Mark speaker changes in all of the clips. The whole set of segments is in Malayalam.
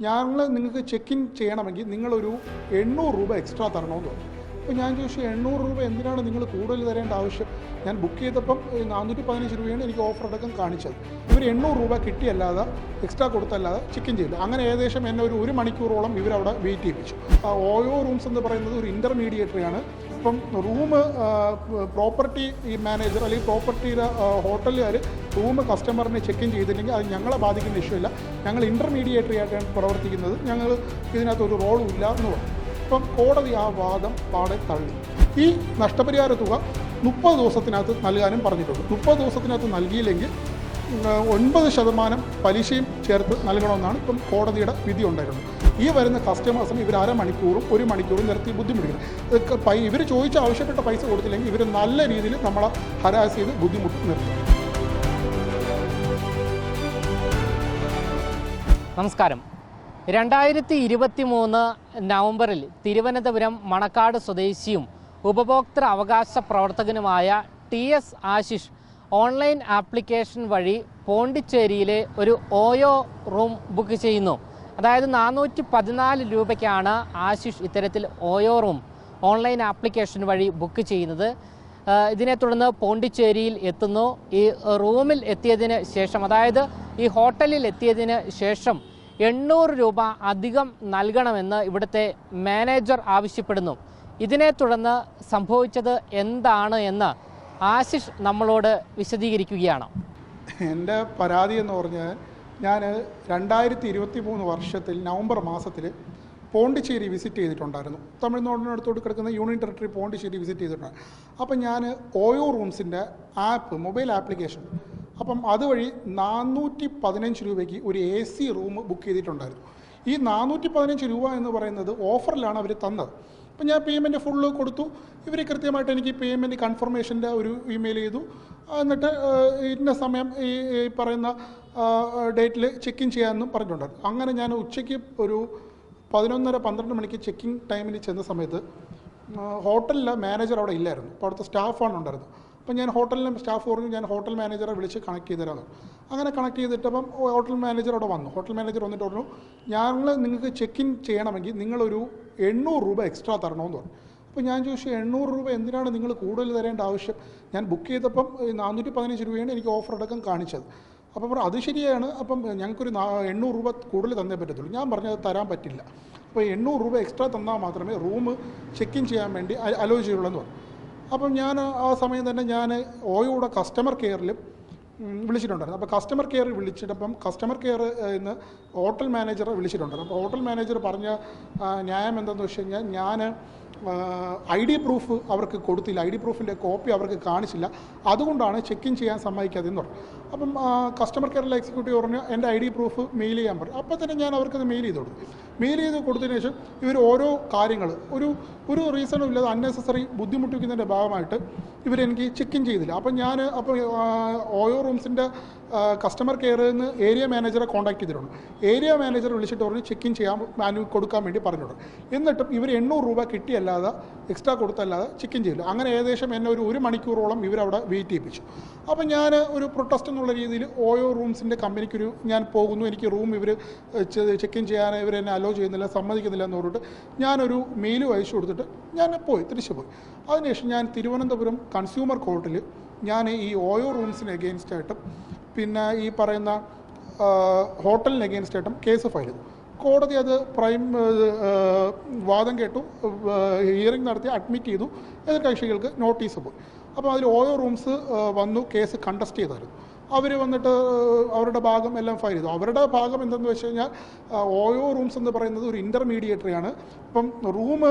Speaker 1: ഞങ്ങൾ നിങ്ങൾക്ക് ചെക്ക് ഇൻ ചെയ്യണമെങ്കിൽ നിങ്ങളൊരു 800 രൂപ എക്സ്ട്രാ തരണമെന്ന് പറഞ്ഞു. അപ്പോൾ ഞാൻ ചോദിച്ചു 800 രൂപ എന്തിനാണ് നിങ്ങൾ കൂടുതൽ തരേണ്ട ആവശ്യം? ഞാൻ ബുക്ക് ചെയ്തപ്പം 415 രൂപയാണ് എനിക്ക് ഓഫർ അടക്കം കാണിച്ചത്. ഇവർ 800 രൂപ കിട്ടിയല്ലാതെ എക്സ്ട്രാ കൊടുത്തല്ലാതെ ചെക്ക് ഇൻ ചെയ്യില്ല. അങ്ങനെ ഏകദേശം എന്നെ ഒരു മണിക്കൂറോളം ഇവരവിടെ വെയിറ്റ് ചെയ്യിപ്പിച്ചു. ഓയോ റൂംസ് എന്ന് പറയുന്നത് ഒരു ഇൻ്റർമീഡിയേറ്ററിയാണ്. ഇപ്പം റൂം പ്രോപ്പർട്ടി മാനേജർ അല്ലെങ്കിൽ പ്രോപ്പർട്ടിയുടെ ഹോട്ടലുകാർ റൂം കസ്റ്റമറിനെ ചെക്ക് ഇൻ ചെയ്തില്ലെങ്കിൽ അത് ഞങ്ങളെ ബാധിക്കുന്ന ഇഷ്യൂ ഇല്ല. ഞങ്ങൾ ഇൻ്റർമീഡിയേറ്ററി ആയിട്ടാണ് പ്രവർത്തിക്കുന്നത്, ഞങ്ങൾ ഇതിനകത്തൊരു റോളും ഇല്ല എന്ന് പറഞ്ഞു. ഇപ്പം കോടതി ആ വാദം പാടെ തള്ളി. ഈ നഷ്ടപരിഹാര തുക 30 ദിവസത്തിനകത്ത് നൽകാനും പറഞ്ഞിട്ടുണ്ട്. 30 ദിവസത്തിനകത്ത് നൽകിയില്ലെങ്കിൽ 9% പലിശയും ചേർത്ത് നൽകണമെന്നാണ് ഇപ്പം കോടതിയുടെ വിധി ഉണ്ടായിരുന്നത്. ഈ വരുന്ന കസ്റ്റമേഴ്സിന് ഇവർ 1/2 മണിക്കൂറും 1 മണിക്കൂറും നിർത്തി ബുദ്ധിമുട്ടിക്കുന്നത്. ഇവർ ചോദിച്ച ആവശ്യപ്പെട്ട പൈസ കൊടുത്തില്ലെങ്കിൽ ഇവർ നല്ല രീതിയിൽ നമ്മളെ ഹരാസ് ചെയ്ത് ബുദ്ധിമുട്ട് നിർത്തും.
Speaker 2: നമസ്കാരം. 2023 നവംബറിൽ തിരുവനന്തപുരം മണക്കാട് സ്വദേശിയും ഉപഭോക്തൃ അവകാശ പ്രവർത്തകനുമായ TS ആശിഷ് ഓൺലൈൻ ആപ്ലിക്കേഷൻ വഴി പോണ്ടിച്ചേരിയിലെ ഒരു ഓയോ റൂം ബുക്ക് ചെയ്യുന്നു. അതായത് 414 രൂപയ്ക്കാണ് ആശിഷ് ഇത്തരത്തിൽ ഓയോ റൂം ഓൺലൈൻ ആപ്ലിക്കേഷൻ വഴി ബുക്ക് ചെയ്യുന്നത്. ഇതിനെ തുടർന്ന് പോണ്ടിച്ചേരിയിൽ എത്തുന്നു. ഈ റൂമിൽ എത്തിയതിന് ശേഷം, അതായത് ഈ ഹോട്ടലിൽ എത്തിയതിന് ശേഷം 800 രൂപ അധികം നൽകണമെന്ന് ഇവിടുത്തെ മാനേജർ ആവശ്യപ്പെടുന്നു. ഇതിനെ തുടർന്ന് സംഭവിച്ചത് എന്താണ് എന്ന് ആശിഷ് നമ്മളോട് വിശദീകരിക്കുകയാണ്.
Speaker 1: എൻ്റെ പരാതി എന്ന് പറഞ്ഞാൽ, ഞാൻ 2023 വർഷത്തിൽ നവംബർ മാസത്തിൽ പോണ്ടിച്ചേരി വിസിറ്റ് ചെയ്തിട്ടുണ്ടായിരുന്നു. തമിഴ്നാടിനടുത്തോട്ട് കിടക്കുന്ന യൂണിയൻ ടെറിട്ടറി പോണ്ടിച്ചേരി വിസിറ്റ് ചെയ്തിട്ടുണ്ട്. അപ്പം ഞാൻ ഓയോ റൂംസിൻ്റെ ആപ്പ്, മൊബൈൽ ആപ്ലിക്കേഷൻ, അപ്പം അതുവഴി 415 രൂപയ്ക്ക് ഒരു AC റൂം ബുക്ക് ചെയ്തിട്ടുണ്ടായിരുന്നു. ഈ 415 രൂപ എന്ന് പറയുന്നത് ഓഫറിലാണ് അവർ തന്നത്. അപ്പം ഞാൻ പേയ്മെൻറ്റ് ഫുള്ള് കൊടുത്തു. ഇവർ കൃത്യമായിട്ട് എനിക്ക് പേയ്മെൻറ്റ് കൺഫർമേഷൻ്റെ ഒരു ഇമെയിൽ ചെയ്തു. എന്നിട്ട് ഇന്ന സമയം ഈ പറയുന്ന ഡേറ്റിൽ ചെക്ക് ഇൻ ചെയ്യാമെന്നും പറഞ്ഞിട്ടുണ്ടായിരുന്നു. അങ്ങനെ ഞാൻ ഉച്ചയ്ക്ക് ഒരു 11:30-12 മണിക്ക് ചെക്കിംഗ് ടൈമിൽ ചെന്ന സമയത്ത് ഹോട്ടലിലെ മാനേജർ അവിടെ ഇല്ലായിരുന്നു. അപ്പോൾ അവിടുത്തെ സ്റ്റാഫാണ് ഉണ്ടായിരുന്നത്. അപ്പം ഞാൻ ഹോട്ടലിലെ സ്റ്റാഫ് പറഞ്ഞു ഞാൻ ഹോട്ടൽ മാനേജറെ വിളിച്ച് കണക്ട് ചെയ്ത് തരാമെന്ന്. അങ്ങനെ കണക്ട് ചെയ്തിട്ടപ്പം ഹോട്ടൽ മാനേജർ അവിടെ വന്നു. ഹോട്ടൽ മാനേജർ വന്നിട്ട് പറഞ്ഞു ഞങ്ങൾ നിങ്ങൾക്ക് ചെക്ക് ഇൻ ചെയ്യണമെങ്കിൽ നിങ്ങളൊരു 800 രൂപ എക്സ്ട്രാ തരണമെന്ന് പറഞ്ഞു. അപ്പോൾ ഞാൻ ചോദിച്ചു 800 രൂപ എന്തിനാണ് നിങ്ങൾ കൂടുതൽ തരേണ്ട ആവശ്യം? ഞാൻ ബുക്ക് ചെയ്തപ്പം 415 രൂപയാണ് എനിക്ക് ഓഫർ അടക്കം കാണിച്ചത്. അപ്പം പറഞ്ഞു അത് ശരിയാണ്, അപ്പം ഞങ്ങൾക്കൊരു 800 രൂപ കൂടുതൽ തന്നേ പറ്റത്തുള്ളൂ. ഞാൻ പറഞ്ഞത് തരാൻ പറ്റില്ല. അപ്പോൾ 800 രൂപ എക്സ്ട്രാ തന്നാൽ മാത്രമേ റൂം ചെക്ക് ഇൻ ചെയ്യാൻ വേണ്ടി അലോ ചെയ്യുള്ളൂ എന്ന് പറഞ്ഞു. അപ്പം ഞാൻ ആ സമയം തന്നെ ഞാൻ ഓയോയുടെ കസ്റ്റമർ കെയറിലും വിളിച്ചിട്ടുണ്ടായിരുന്നു. അപ്പോൾ കസ്റ്റമർ കെയർ വിളിച്ചിട്ടപ്പം കസ്റ്റമർ കെയർ ഇന്ന് ഹോട്ടൽ മാനേജറെ വിളിച്ചിട്ടുണ്ടായിരുന്നു. അപ്പോൾ ഹോട്ടൽ മാനേജർ പറഞ്ഞ ന്യായം എന്താണെന്ന് വെച്ച് കഴിഞ്ഞാൽ, ഞാൻ ID പ്രൂഫ് അവർക്ക് കൊടുത്തില്ല, ID പ്രൂഫിൻ്റെ കോപ്പി അവർക്ക് കാണിച്ചില്ല, അതുകൊണ്ടാണ് ചെക്ക് ഇൻ ചെയ്യാൻ സമ്മതിക്കാതെന്ന് പറഞ്ഞു. അപ്പം കസ്റ്റമർ കെയറിലെ എക്സിക്യൂട്ടീവ് പറഞ്ഞു എൻ്റെ ID പ്രൂഫ് മെയിൽ ചെയ്യാൻ പറഞ്ഞു. അപ്പോൾ തന്നെ ഞാൻ അവർക്കത് മെയിൽ ചെയ്ത് കൊടുത്തു. മെയിൽ ചെയ്ത് കൊടുത്തതിന് ശേഷം ഇവർ ഓരോ കാര്യങ്ങൾ ഒരു റീസണും ഇല്ലാതെ അൺനെസസറി ബുദ്ധിമുട്ടിക്കുന്നതിൻ്റെ ഭാഗമായിട്ട് ഇവരെനിക്ക് ചെക്ക് ഇൻ ചെയ്തില്ല. അപ്പം ഞാൻ ഓയോ റൂംസിൻ്റെ കസ്റ്റമർ കെയറിൽ നിന്ന് ഏരിയ മാനേജറെ കോൺടാക്ട് ചെയ്തിട്ടുണ്ട്. ഏരിയ മാനേജർ വിളിച്ചിട്ട് പറഞ്ഞ് ചെക്ക് ഇൻ ചെയ്യാൻ കൊടുക്കാൻ വേണ്ടി പറഞ്ഞിട്ടുണ്ട്. എന്നിട്ടും ഇവർ 800 രൂപ കിട്ടിയല്ലാതെ എക്സ്ട്രാ കൊടുത്തല്ലാതെ ചെക്ക് ഇൻ ചെയ്യില്ല. അങ്ങനെ ഏകദേശം എന്നെ ഒരു മണിക്കൂറോളം ഇവരവിടെ വെയിറ്റ് ചെയ്യിപ്പിച്ചു. അപ്പം ഞാൻ ഒരു പ്രൊട്ടസ്റ്റ് എന്നുള്ള രീതിയിൽ ഓയോ റൂംസിൻ്റെ കമ്പനിക്കൊരു ഞാൻ പോകുന്നു, എനിക്ക് റൂം ഇവർ ചെക്ക് ഇൻ ചെയ്യാൻ ഇവരെന്നെ അലോ ചെയ്യുന്നില്ല, സമ്മതിക്കുന്നില്ല എന്ന് പറഞ്ഞിട്ട് ഞാനൊരു മെയിൽ അയച്ചു കൊടുത്തിട്ട് ഞാൻ തിരിച്ചു പോയി. അതിനുശേഷം ഞാൻ തിരുവനന്തപുരം കൺസ്യൂമർ കോർട്ടിൽ ഞാൻ ഈ ഓയോ റൂംസിന് എഗെയിൻസ്റ്റായിട്ടും പിന്നെ ഈ പറയുന്ന ഹോട്ടലിന് എഗെയിൻസ്റ്റായിട്ടും കേസ് ഫയൽ ചെയ്തു. കോടതി അത് വാദം കേട്ടു, ഹിയറിംഗ് നടത്തി അഡ്മിറ്റ് ചെയ്തു. എതിർ കക്ഷികൾക്ക് നോട്ടീസ് പോയി. അപ്പോൾ അതിൽ ഓയോ റൂംസ് വന്നു കേസ് കണ്ടസ്റ്റ് ചെയ്തായിരുന്നു. അവർ വന്നിട്ട് അവരുടെ ഭാഗം എല്ലാം ഫയൽ ചെയ്തു. അവരുടെ ഭാഗം എന്തെന്ന് വെച്ച് കഴിഞ്ഞാൽ, ഓയോ റൂംസ് എന്ന് പറയുന്നത് ഒരു ഇൻ്റർമീഡിയേറ്ററിയാണ്. ഇപ്പം റൂം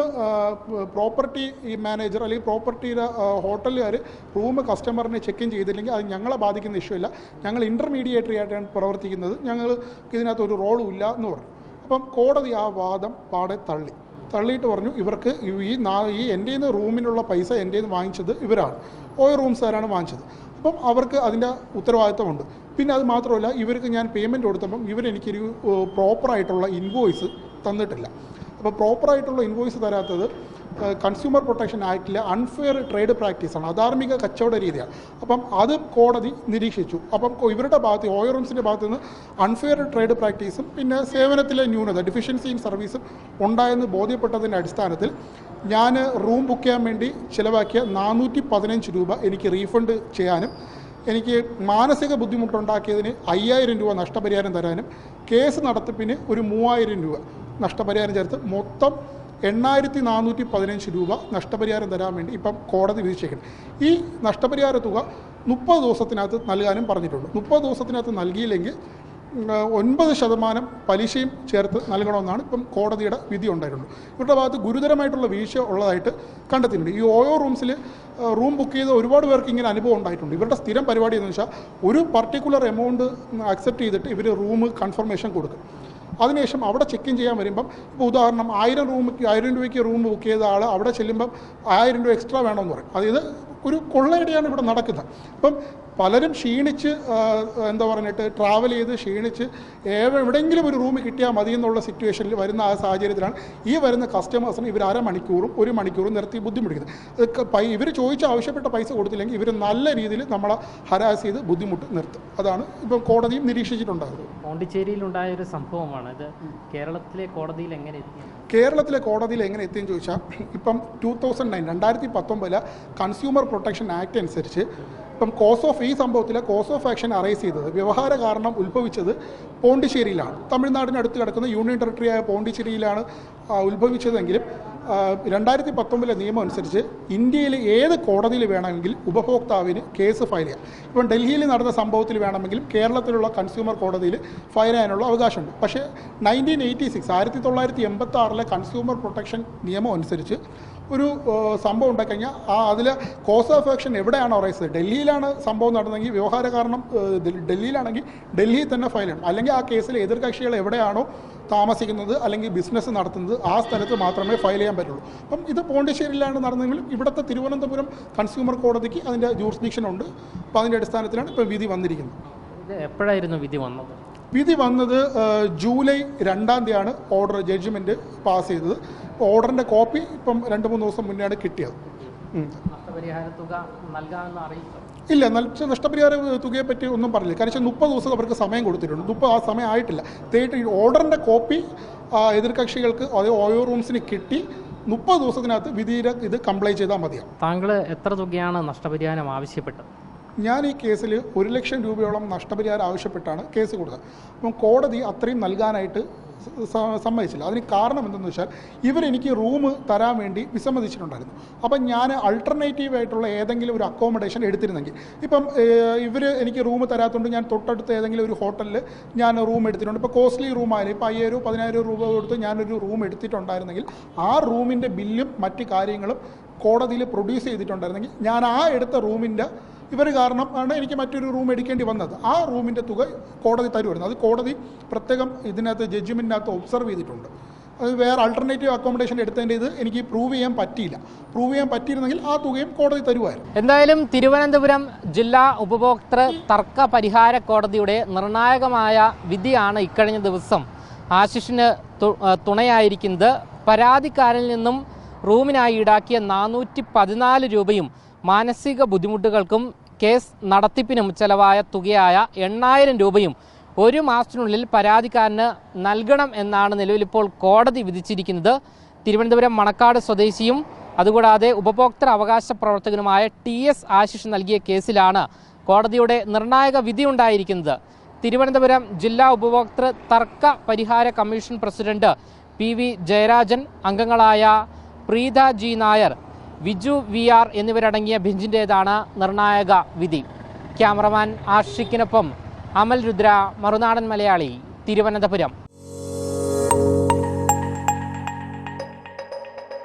Speaker 1: പ്രോപ്പർട്ടി മാനേജർ അല്ലെങ്കിൽ പ്രോപ്പർട്ടിയുടെ ഹോട്ടലുകാർ റൂം കസ്റ്റമറിനെ ചെക്ക് ഇൻ ചെയ്തില്ലെങ്കിൽ അത് ഞങ്ങളെ ബാധിക്കുന്ന ഇഷ്യൂ ഇല്ല, ഞങ്ങൾ ഇൻ്റർമീഡിയേറ്ററി ആയിട്ടാണ് പ്രവർത്തിക്കുന്നത്, ഞങ്ങൾ ഇതിനകത്തൊരു റോളും ഇല്ല എന്ന് പറഞ്ഞു. അപ്പം കോടതി ആ വാദം പാടെ തള്ളിയിട്ട് പറഞ്ഞു ഇവർക്ക് ഈ എൻ്റെ നിന്ന് റൂമിനുള്ള പൈസ എൻ്റെ നിന്ന് വാങ്ങിച്ചത് ഇവരാണ്, ഓയോ റൂംസുകാരാണ് വാങ്ങിച്ചത്. അപ്പം അവർക്ക് അതിൻ്റെ ഉത്തരവാദിത്തമുണ്ട്. പിന്നെ അത് മാത്രമല്ല, ഇവർക്ക് ഞാൻ പേയ്മെൻറ്റ് കൊടുത്തപ്പം ഇവരെനിക്കൊരു പ്രോപ്പറായിട്ടുള്ള ഇൻവോയ്സ് തന്നിട്ടില്ല. അപ്പോൾ പ്രോപ്പറായിട്ടുള്ള ഇൻവോയ്സ് തരാത്തത് കൺസ്യൂമർ പ്രൊട്ടക്ഷൻ ആക്ടിലെ അൺഫെയർ ട്രേഡ് പ്രാക്ടീസാണ്, അധാർമിക കച്ചവട രീതിയാണ്. അപ്പം അത് കോടതി നിരീക്ഷിച്ചു. അപ്പം ഇവരുടെ ഭാഗത്ത് ഓയോ റൂംസിൻ്റെ ഭാഗത്ത് നിന്ന് അൺഫെയർ ട്രേഡ് പ്രാക്ടീസും പിന്നെ സേവനത്തിലെ ന്യൂനത ഡെഫിഷ്യൻസി ഇൻ സർവീസും ഉണ്ടായെന്ന് ബോധ്യപ്പെട്ടതിൻ്റെ അടിസ്ഥാനത്തിൽ ഞാൻ റൂം ബുക്ക് ചെയ്യാൻ വേണ്ടി ചിലവാക്കിയ 415 രൂപ എനിക്ക് റീഫണ്ട് ചെയ്യാനും എനിക്ക് മാനസിക ബുദ്ധിമുട്ടുണ്ടാക്കിയതിന് 5000 രൂപ നഷ്ടപരിഹാരം തരാനും കേസ് നടത്തിപ്പിന് ഒരു 3000 രൂപ നഷ്ടപരിഹാരം ചേർത്ത് മൊത്തം 8415 രൂപ നഷ്ടപരിഹാരം തരാൻ വേണ്ടി ഇപ്പം കോടതി വിധിച്ചേക്കണം. ഈ നഷ്ടപരിഹാര തുക 30 ദിവസത്തിനകത്ത് നൽകാനും പറഞ്ഞിട്ടുണ്ട്. 30 ദിവസത്തിനകത്ത് നൽകിയില്ലെങ്കിൽ 9% പലിശയും ചേർത്ത് നൽകണമെന്നാണ് ഇപ്പം കോടതിയുടെ വിധി ഉണ്ടായിട്ടുള്ളത്. ഇവരുടെ ഭാഗത്ത് ഗുരുതരമായിട്ടുള്ള വീഴ്ച ഉള്ളതായിട്ട് കണ്ടെത്തിയിട്ടുണ്ട്. ഈ ഓയോ റൂംസിൽ റൂം ബുക്ക് ചെയ്ത ഒരുപാട് പേർക്ക് ഇങ്ങനെ അനുഭവം ഉണ്ടായിട്ടുണ്ട്. ഇവരുടെ സ്ഥിരം പരിപാടി എന്ന് വെച്ചാൽ ഒരു പർട്ടിക്കുലർ എമൗണ്ട് അക്സെപ്റ്റ് ചെയ്തിട്ട് ഇവർ റൂം കൺഫർമേഷൻ കൊടുക്കും. അതിനുശേഷം അവിടെ ചെക്ക് ഇൻ ചെയ്യാൻ വരുമ്പം ഇപ്പോൾ ഉദാഹരണം 1000 രൂപയ്ക്ക് റൂം ബുക്ക് ചെയ്ത ആൾ അവിടെ ചെല്ലുമ്പം 1000 രൂപ എക്സ്ട്രാ വേണമെന്ന് പറയും. അതായത് ഒരു കൊള്ളയടിയാണ് ഇവിടെ നടക്കുന്നത്. അപ്പം പലരും ക്ഷീണിച്ച് എന്താ പറഞ്ഞിട്ട് ട്രാവൽ ചെയ്ത് ക്ഷീണിച്ച് എവിടെയെങ്കിലും ഒരു റൂം കിട്ടിയാൽ മതി എന്നുള്ള സിറ്റുവേഷനിൽ വരുന്ന ആ സാഹചര്യത്തിലാണ് ഈ വരുന്ന കസ്റ്റമേഴ്സിന് ഇവർ 1 മണിക്കൂറും നിർത്തി ബുദ്ധിമുട്ടിക്കുന്നത്. ഇവർ ചോദിച്ച ആവശ്യപ്പെട്ട പൈസ കൊടുത്തില്ലെങ്കിൽ ഇവർ നല്ല രീതിയിൽ നമ്മളെ ഹരാസ് ചെയ്ത് ബുദ്ധിമുട്ട് നിർത്തും. അതാണ് ഇപ്പം കോടതിയും നിരീക്ഷിച്ചിട്ടുണ്ടാകുന്നത്.
Speaker 2: പോണ്ടിച്ചേരിയിലുണ്ടായ ഒരു സംഭവമാണ് ഇത്. കേരളത്തിലെ കോടതിയിൽ എങ്ങനെ എത്തി?
Speaker 1: കേരളത്തിലെ കോടതിയിൽ എങ്ങനെ എത്തിയെന്ന് ചോദിച്ചാൽ ഇപ്പം 2019 കൺസ്യൂമർ പ്രൊട്ടക്ഷൻ ആക്ട് അനുസരിച്ച് ഇപ്പം ഈ സംഭവത്തിലെ കോസ് ഓഫ് ആക്ഷൻ അറൈസ് ചെയ്തത് വ്യവഹാര കാരണം ഉത്ഭവിച്ചത് പോണ്ടിച്ചേരിയിലാണ്. തമിഴ്നാടിനടുത്ത് കിടക്കുന്ന യൂണിയൻ ടെറിട്ടറിയായ പോണ്ടിച്ചേരിയിലാണ് ഉത്ഭവിച്ചതെങ്കിലും 2019 നിയമം അനുസരിച്ച് ഇന്ത്യയിലെ ഏത് കോടതിയിൽ വേണമെങ്കിൽ ഉപഭോക്താവിന് കേസ് ഫയൽ ചെയ്യാം. ഇപ്പം ഡൽഹിയിൽ നടന്ന സംഭവത്തിൽ വേണമെങ്കിലും കേരളത്തിലുള്ള കൺസ്യൂമർ കോടതിയിൽ ഫയൽ ചെയ്യാനുള്ള അവകാശമുണ്ട്. പക്ഷേ 1986 കൺസ്യൂമർ പ്രൊട്ടക്ഷൻ നിയമം അനുസരിച്ച് ഒരു സംഭവം ഉണ്ടായിക്കഴിഞ്ഞാൽ അതിൽ കോസ് ഓഫ് ആക്ഷൻ എവിടെയാണോ അറൈസ് ചെയ്തത്, ഡൽഹിയിലാണ് സംഭവം നടന്നെങ്കിൽ വ്യവഹാര കാരണം ഡൽഹിയിലാണെങ്കിൽ ഡൽഹിയിൽ തന്നെ ഫയൽ ചെയ്യണം. അല്ലെങ്കിൽ ആ കേസിൽ എതിർകക്ഷികൾ എവിടെയാണോ താമസിക്കുന്നത് അല്ലെങ്കിൽ ബിസിനസ് നടത്തുന്നത് ആ സ്ഥലത്ത് മാത്രമേ ഫയൽ ചെയ്യാൻ പറ്റുള്ളൂ. അപ്പം ഇത് പോണ്ടിച്ചേരിയിലാണ് നടന്നെങ്കിലും ഇവിടുത്തെ തിരുവനന്തപുരം കൺസ്യൂമർ കോടതിക്ക് അതിൻ്റെ ജൂറിസ്ഡിക്ഷൻ ഉണ്ട്. അപ്പോൾ അതിൻ്റെ അടിസ്ഥാനത്തിലാണ് ഇപ്പോൾ വിധി വന്നിരിക്കുന്നത്.
Speaker 2: ഇത് എപ്പോഴായിരുന്നു വിധി വന്നത്?
Speaker 1: വിധി വന്നത് ജൂലൈ 2 ഓർഡർ ജഡ്ജ്മെൻറ്റ് പാസ് ചെയ്തത്. ഓർഡറിൻ്റെ കോപ്പി ഇപ്പം 2-3 ദിവസം മുന്നെയാണ് കിട്ടിയത്.
Speaker 2: നഷ്ടപരിഹാര തുക നൽകാമെന്ന് അറിയിച്ചു?
Speaker 1: ഇല്ല, നഷ്ടപരിഹാര തുകയെ പറ്റി ഒന്നും പറഞ്ഞില്ല. കാരണം 30 ദിവസം അവർക്ക് സമയം കൊടുത്തിട്ടുണ്ട്. ഇപ്പോൾ ആ സമയം ആയിട്ടില്ല. ഓർഡറിൻ്റെ കോപ്പി എതിർകക്ഷികൾക്ക് അതായത് ഓയോ റൂംസിന് കിട്ടി. 30 ദിവസത്തിനകത്ത് വിധിയുടെ ഇത് കംപ്ലൈ ചെയ്താൽ മതിയാവും.
Speaker 2: താങ്കൾ എത്ര തുകയാണ് നഷ്ടപരിഹാരം ആവശ്യപ്പെട്ടത്?
Speaker 1: ഞാൻ ഈ കേസിൽ 1 ലക്ഷം രൂപയോളം നഷ്ടപരിഹാരം ആവശ്യപ്പെട്ടാണ് കേസ് കൊടുത്തത്. അപ്പം കോടതി അത്രയും നൽകാനായിട്ട് സമ്മതിച്ചില്ല. അതിന് കാരണം എന്തെന്ന് വെച്ചാൽ ഇവരെനിക്ക് റൂം തരാൻ വേണ്ടി വിസമ്മതിച്ചിട്ടുണ്ടായിരുന്നു. അപ്പം ഞാൻ അൾട്ടർനേറ്റീവ് ആയിട്ടുള്ള ഏതെങ്കിലും ഒരു അക്കോമഡേഷൻ എടുത്തിരുന്നെങ്കിൽ, ഇപ്പം ഇവർ എനിക്ക് റൂം തരാത്തതുകൊണ്ട് ഞാൻ തൊട്ടടുത്ത് ഏതെങ്കിലും ഒരു ഹോട്ടലിൽ ഞാൻ റൂം എടുത്തിട്ടുണ്ട്. ഇപ്പോൾ കോസ്റ്റ്ലി റൂമായാലും ഇപ്പോൾ 5000-10000 രൂപ കൊടുത്ത് ഞാനൊരു റൂം എടുത്തിട്ടുണ്ടായിരുന്നെങ്കിൽ ആ റൂമിൻ്റെ ബില്ലും മറ്റ് കാര്യങ്ങളും കോടതിയിൽ പ്രൊഡ്യൂസ് ചെയ്തിട്ടുണ്ടായിരുന്നെങ്കിൽ ഞാൻ ആ എടുത്ത റൂമിൻ്റെ ഇവർ കാരണം ആണ് എനിക്ക് മറ്റൊരു റൂം എടുക്കേണ്ടി വന്നത്. ആ റൂമിൻ്റെ തുക കോടതി തരുമായിരുന്നു. അത് കോടതി പ്രത്യേകം ഇതിനകത്ത് ജഡ്ജ്മെൻറ്റിനകത്ത് ഒബ്സർവ് ചെയ്തിട്ടുണ്ട്. അത് വേറെ ആൾട്ടർനേറ്റീവ് അക്കോമഡേഷൻ എടുത്തതിൻ്റെ ഇത് എനിക്ക് പ്രൂവ് ചെയ്യാൻ പറ്റിയില്ല. പ്രൂവ് ചെയ്യാൻ പറ്റിയിരുന്നെങ്കിൽ ആ തുകയും കോടതി തരുമായിരുന്നു.
Speaker 2: എന്തായാലും തിരുവനന്തപുരം ജില്ലാ ഉപഭോക്തൃ തർക്ക പരിഹാര കോടതിയുടെ നിർണായകമായ വിധിയാണ് ഇക്കഴിഞ്ഞ ദിവസം ആശിഷിന് തുണയായിരിക്കുന്നത്. പരാതിക്കാരിൽ നിന്നും റൂമിനായി ഈടാക്കിയ 414 രൂപയും മാനസിക ബുദ്ധിമുട്ടുകൾക്കും കേസ് നടത്തിപ്പിനും ചെലവായ തുകയായ 8000 രൂപയും 1 മാസത്തിനുള്ളിൽ പരാതിക്കാരന് നൽകണം എന്നാണ് നിലവിലിപ്പോൾ കോടതി വിധിച്ചിരിക്കുന്നത്. തിരുവനന്തപുരം മണക്കാട് സ്വദേശിയും അതുകൂടാതെ ഉപഭോക്തൃ അവകാശ പ്രവർത്തകനുമായ TS ആശിഷ് നൽകിയ കേസിലാണ് കോടതിയുടെ നിർണായക വിധി ഉണ്ടായിരിക്കുന്നത്. തിരുവനന്തപുരം ജില്ലാ ഉപഭോക്തൃ തർക്ക പരിഹാര കമ്മീഷൻ പ്രസിഡന്റ് PV ജയരാജൻ, അംഗങ്ങളായ പ്രീത G നായർ, വിജു VR എന്നിവരടങ്ങിയ ബെഞ്ചിൻ്റേതാണ് നിർണായക വിധി. ക്യാമറമാൻ ആഷിഖിനൊപ്പം അമൽ രുദ്ര, മറുനാടൻ മലയാളി, തിരുവനന്തപുരം.